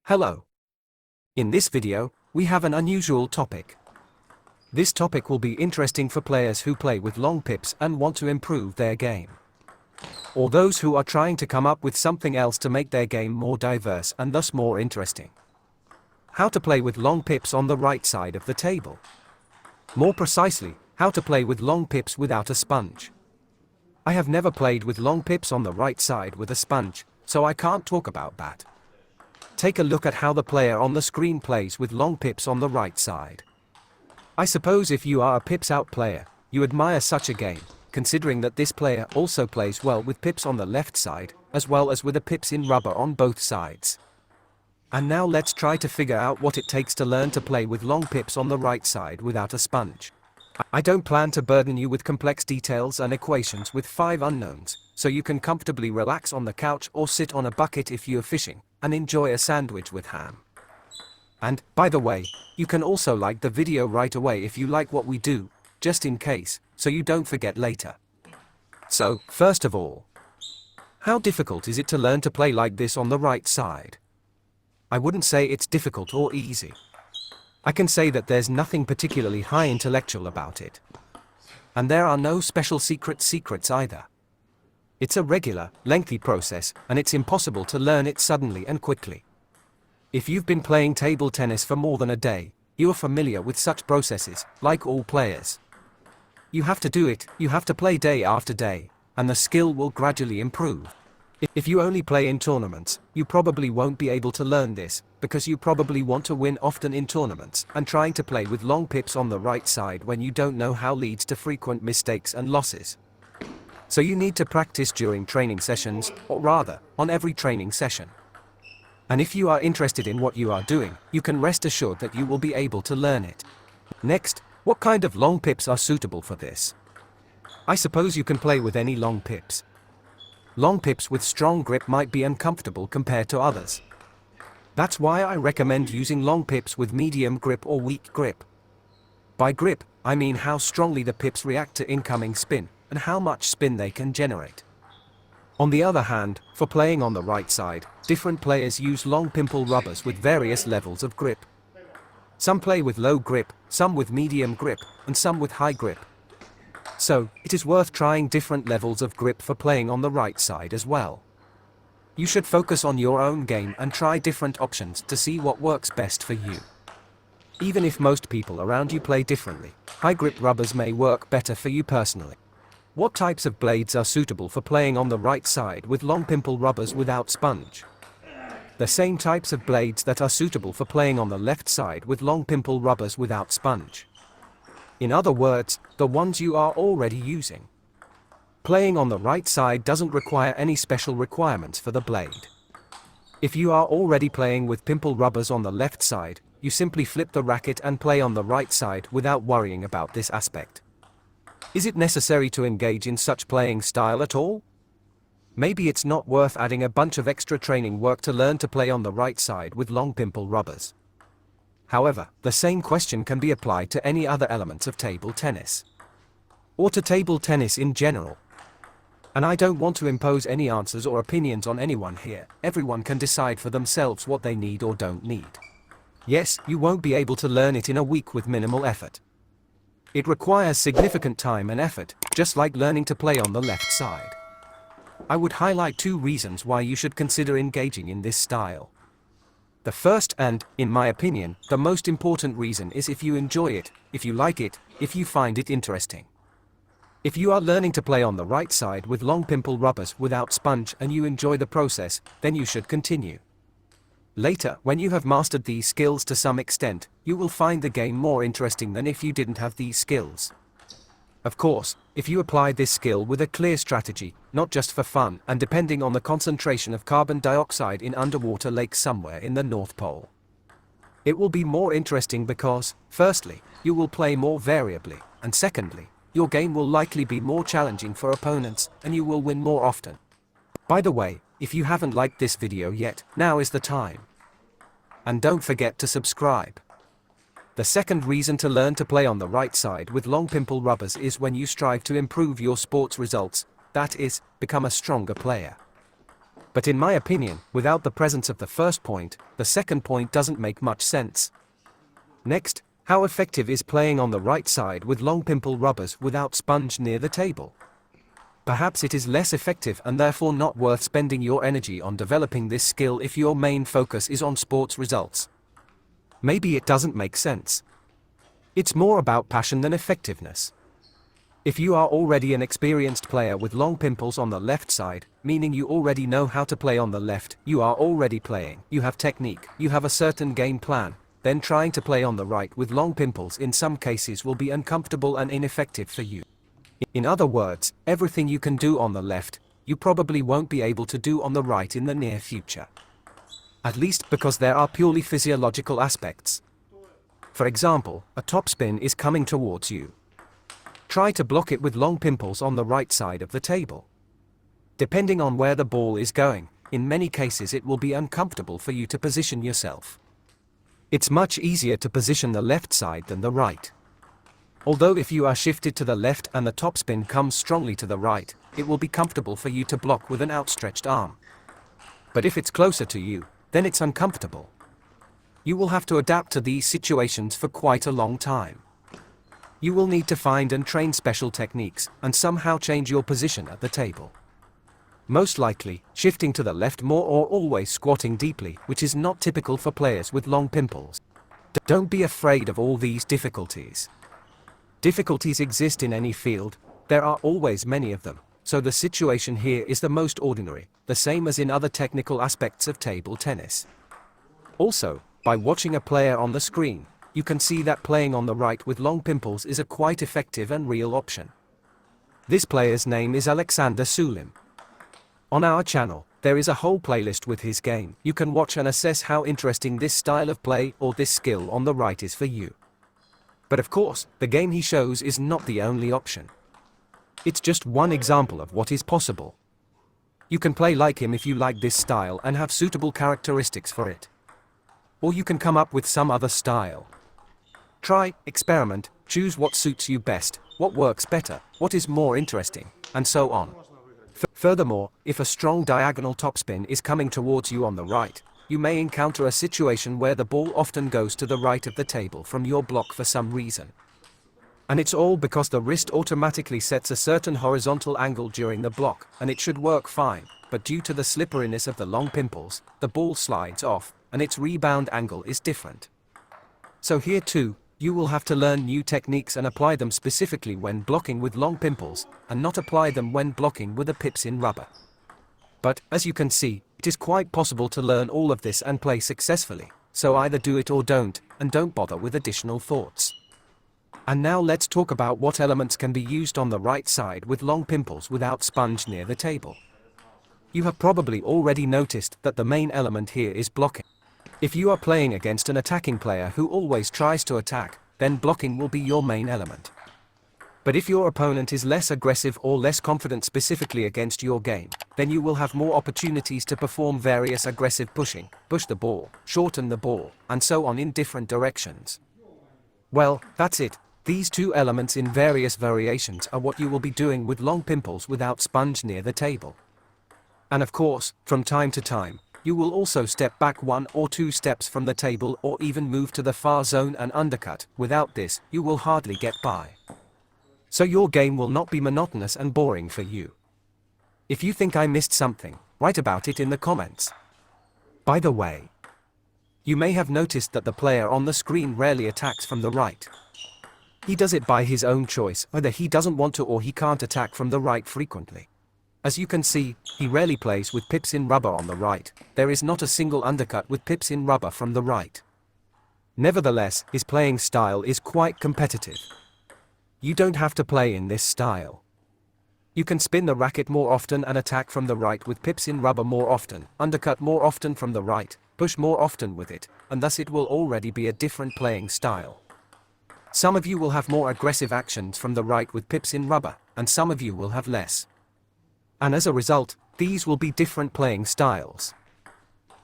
Hello. In this video, we have an unusual topic. This topic will be interesting for players who play with long pips and want to improve their game. Or those who are trying to come up with something else to make their game more diverse and thus more interesting. How to play with long pips on the right side of the table. More precisely, how to play with long pips without a sponge. I have never played with long pips on the right side with a sponge, so I can't talk about that. Take a look at how the player on the screen plays with long pips on the right side. I suppose if you are a pips out player, you admire such a game, considering that this player also plays well with pips on the left side, as well as with a pips in rubber on both sides. And now let's try to figure out what it takes to learn to play with long pips on the right side without a sponge. I don't plan to burden you with complex details and equations with 5 unknowns, so you can comfortably relax on the couch or sit on a bucket if you're fishing, and enjoy a sandwich with ham. And, by the way, you can also like the video right away if you like what we do, just in case, so you don't forget later. So, first of all, how difficult is it to learn to play like this on the right side? I wouldn't say it's difficult or easy. I can say that there's nothing particularly high intellectual about it. And there are no special secrets either. It's a regular, lengthy process, and it's impossible to learn it suddenly and quickly. If you've been playing table tennis for more than a day, you are familiar with such processes, like all players. You have to do it, you have to play day after day, and the skill will gradually improve. If you only play in tournaments, you probably won't be able to learn this, because you probably want to win often in tournaments, and trying to play with long pips on the right side when you don't know how leads to frequent mistakes and losses. So you need to practice during training sessions, or rather, on every training session. And if you are interested in what you are doing, you can rest assured that you will be able to learn it. Next, what kind of long pips are suitable for this? I suppose you can play with any long pips. Long pips with strong grip might be uncomfortable compared to others. That's why I recommend using long pips with medium grip or weak grip. By grip, I mean how strongly the pips react to incoming spin, and how much spin they can generate. On the other hand, for playing on the right side, different players use long pimple rubbers with various levels of grip. Some play with low grip, some with medium grip, and some with high grip. So, it is worth trying different levels of grip for playing on the right side as well. You should focus on your own game and try different options to see what works best for you. Even if most people around you play differently, high grip rubbers may work better for you personally. What types of blades are suitable for playing on the right side with long pimple rubbers without sponge? The same types of blades that are suitable for playing on the left side with long pimple rubbers without sponge. In other words, the ones you are already using. Playing on the right side doesn't require any special requirements for the blade. If you are already playing with pimple rubbers on the left side, you simply flip the racket and play on the right side without worrying about this aspect. Is it necessary to engage in such playing style at all? Maybe it's not worth adding a bunch of extra training work to learn to play on the right side with long pimple rubbers. However, the same question can be applied to any other elements of table tennis. Or to table tennis in general. And I don't want to impose any answers or opinions on anyone here. Everyone can decide for themselves what they need or don't need. Yes, you won't be able to learn it in a week with minimal effort. It requires significant time and effort, just like learning to play on the left side. I would highlight 2 reasons why you should consider engaging in this style. The first and, in my opinion, the most important reason is if you enjoy it, if you like it, if you find it interesting. If you are learning to play on the right side with long pimple rubbers without sponge and you enjoy the process, then you should continue. Later, when you have mastered these skills to some extent, you will find the game more interesting than if you didn't have these skills. Of course, if you apply this skill with a clear strategy, not just for fun, and depending on the concentration of carbon dioxide in underwater lakes somewhere in the North Pole. It will be more interesting because, firstly, you will play more variably, and secondly, your game will likely be more challenging for opponents, and you will win more often. By the way, if you haven't liked this video yet, now is the time. And don't forget to subscribe. The second reason to learn to play on the right side with long pimple rubbers is when you strive to improve your sports results, that is, become a stronger player. But in my opinion, without the presence of the first point, the second point doesn't make much sense. Next, how effective is playing on the right side with long pimple rubbers without sponge near the table? Perhaps it is less effective and therefore not worth spending your energy on developing this skill if your main focus is on sports results. Maybe it doesn't make sense. It's more about passion than effectiveness. If you are already an experienced player with long pimples on the left side, meaning you already know how to play on the left, you are already playing, you have technique, you have a certain game plan, then trying to play on the right with long pimples in some cases will be uncomfortable and ineffective for you. In other words, everything you can do on the left, you probably won't be able to do on the right in the near future. At least because there are purely physiological aspects. For example, a topspin is coming towards you. Try to block it with long pimples on the right side of the table. Depending on where the ball is going, in many cases it will be uncomfortable for you to position yourself. It's much easier to position the left side than the right. Although if you are shifted to the left and the topspin comes strongly to the right, it will be comfortable for you to block with an outstretched arm. But if it's closer to you, then it's uncomfortable. You will have to adapt to these situations for quite a long time. You will need to find and train special techniques, and somehow change your position at the table. Most likely, shifting to the left more or always squatting deeply, which is not typical for players with long pimples. Don't be afraid of all these difficulties. Difficulties exist in any field, there are always many of them, so the situation here is the most ordinary, the same as in other technical aspects of table tennis. Also, by watching a player on the screen, you can see that playing on the right with long pimples is a quite effective and real option. This player's name is Alexander Sulim. On our channel, there is a whole playlist with his game. You can watch and assess how interesting this style of play or this skill on the right is for you. But of course, the game he shows is not the only option. It's just one example of what is possible. You can play like him if you like this style and have suitable characteristics for it. Or you can come up with some other style. Try, experiment, choose what suits you best, what works better, what is more interesting, and so on. Furthermore, if a strong diagonal topspin is coming towards you on the right, you may encounter a situation where the ball often goes to the right of the table from your block for some reason. And it's all because the wrist automatically sets a certain horizontal angle during the block, and it should work fine, but due to the slipperiness of the long pimples, the ball slides off, and its rebound angle is different. So here too, you will have to learn new techniques and apply them specifically when blocking with long pimples, and not apply them when blocking with a pips in rubber. But, as you can see, it is quite possible to learn all of this and play successfully, so either do it or don't, and don't bother with additional thoughts. And now let's talk about what elements can be used on the right side with long pimples without sponge near the table. You have probably already noticed that the main element here is blocking. If you are playing against an attacking player who always tries to attack, then blocking will be your main element. But if your opponent is less aggressive or less confident specifically against your game, then you will have more opportunities to perform various aggressive pushing, push the ball, shorten the ball, and so on in different directions. Well, that's it. These two elements in various variations are what you will be doing with long pimples without sponge near the table. And of course, from time to time, you will also step back 1 or 2 steps from the table or even move to the far zone and undercut. Without this, you will hardly get by. So your game will not be monotonous and boring for you. If you think I missed something, write about it in the comments. By the way, you may have noticed that the player on the screen rarely attacks from the right. He does it by his own choice, either he doesn't want to or he can't attack from the right frequently. As you can see, he rarely plays with pips in rubber on the right. There is not a single undercut with pips in rubber from the right. Nevertheless, his playing style is quite competitive. You don't have to play in this style. You can spin the racket more often and attack from the right with pips in rubber more often, undercut more often from the right, push more often with it, and thus it will already be a different playing style. Some of you will have more aggressive actions from the right with pips in rubber, and some of you will have less. And as a result, these will be different playing styles.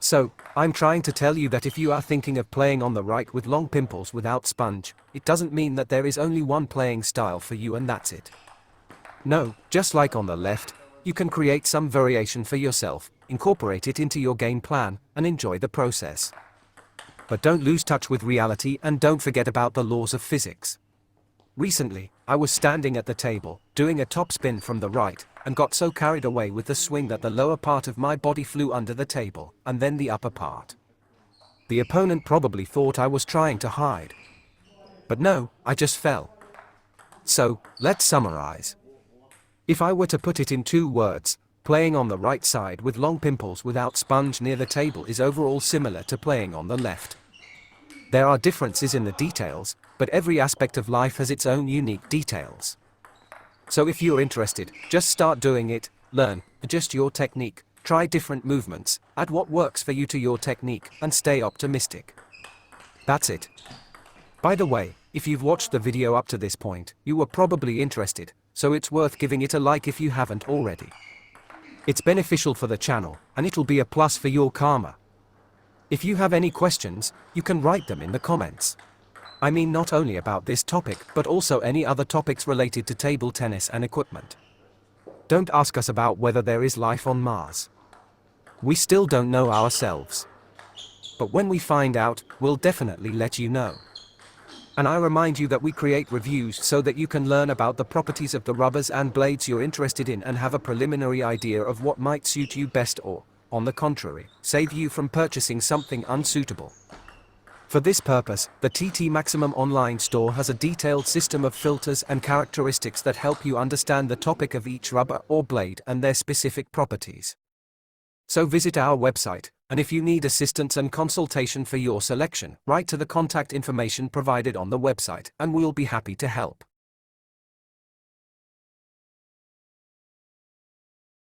So, I'm trying to tell you that if you are thinking of playing on the right with long pimples without sponge, it doesn't mean that there is only one playing style for you and that's it. No, just like on the left, you can create some variation for yourself, incorporate it into your game plan, and enjoy the process. But don't lose touch with reality and don't forget about the laws of physics. Recently, I was standing at the table, doing a topspin from the right, and got so carried away with the swing that the lower part of my body flew under the table, and then the upper part. The opponent probably thought I was trying to hide. But no, I just fell. So, let's summarize. If I were to put it in 2 words, playing on the right side with long pimples without sponge near the table is overall similar to playing on the left. There are differences in the details, but every aspect of life has its own unique details. So if you're interested, just start doing it, learn, adjust your technique, try different movements, add what works for you to your technique, and stay optimistic. That's it. By the way, if you've watched the video up to this point, you were probably interested, so it's worth giving it a like if you haven't already. It's beneficial for the channel, and it'll be a plus for your karma. If you have any questions, you can write them in the comments. I mean not only about this topic, but also any other topics related to table tennis and equipment. Don't ask us about whether there is life on Mars. We still don't know ourselves. But when we find out, we'll definitely let you know. And I remind you that we create reviews so that you can learn about the properties of the rubbers and blades you're interested in and have a preliminary idea of what might suit you best or, on the contrary, save you from purchasing something unsuitable. For this purpose, the TT Maximum online store has a detailed system of filters and characteristics that help you understand the topic of each rubber or blade and their specific properties. So visit our website, and if you need assistance and consultation for your selection, write to the contact information provided on the website, and we'll be happy to help.